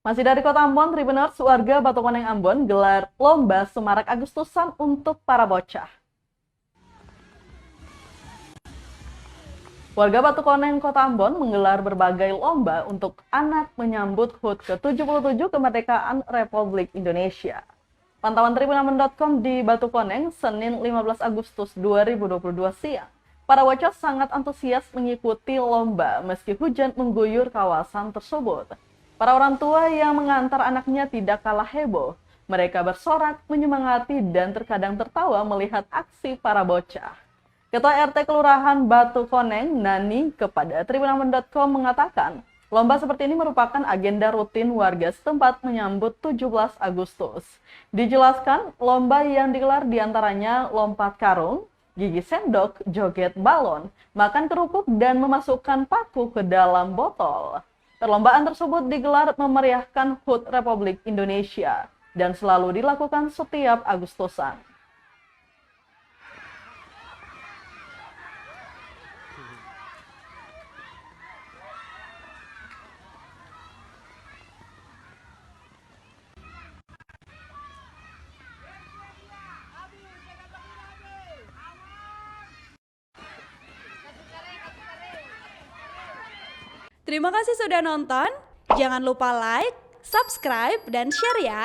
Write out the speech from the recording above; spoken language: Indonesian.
Masih dari Kota Ambon, Tribuners, warga Batu Koneng Ambon gelar lomba Semarak Agustusan untuk para bocah. Warga Batu Koneng, Kota Ambon menggelar berbagai lomba untuk anak menyambut HUT ke-77 kemerdekaan Republik Indonesia. Pantauan tribunambon.com di Batu Koneng, Senin 15 Agustus 2022 siang. Para bocah sangat antusias mengikuti lomba meski hujan mengguyur kawasan tersebut. Para orang tua yang mengantar anaknya tidak kalah heboh. Mereka bersorak, menyemangati, dan terkadang tertawa melihat aksi para bocah. Ketua RT Kelurahan Batu Koneng, Nani, kepada tribunambon.com mengatakan, lomba seperti ini merupakan agenda rutin warga setempat menyambut 17 Agustus. Dijelaskan, lomba yang digelar diantaranya lompat karung, gigi sendok, joget balon, makan kerupuk, dan memasukkan paku ke dalam botol. Perlombaan tersebut digelar memeriahkan HUT Republik Indonesia dan selalu dilakukan setiap Agustusan. Terima kasih sudah nonton. Jangan lupa like, subscribe, dan share ya.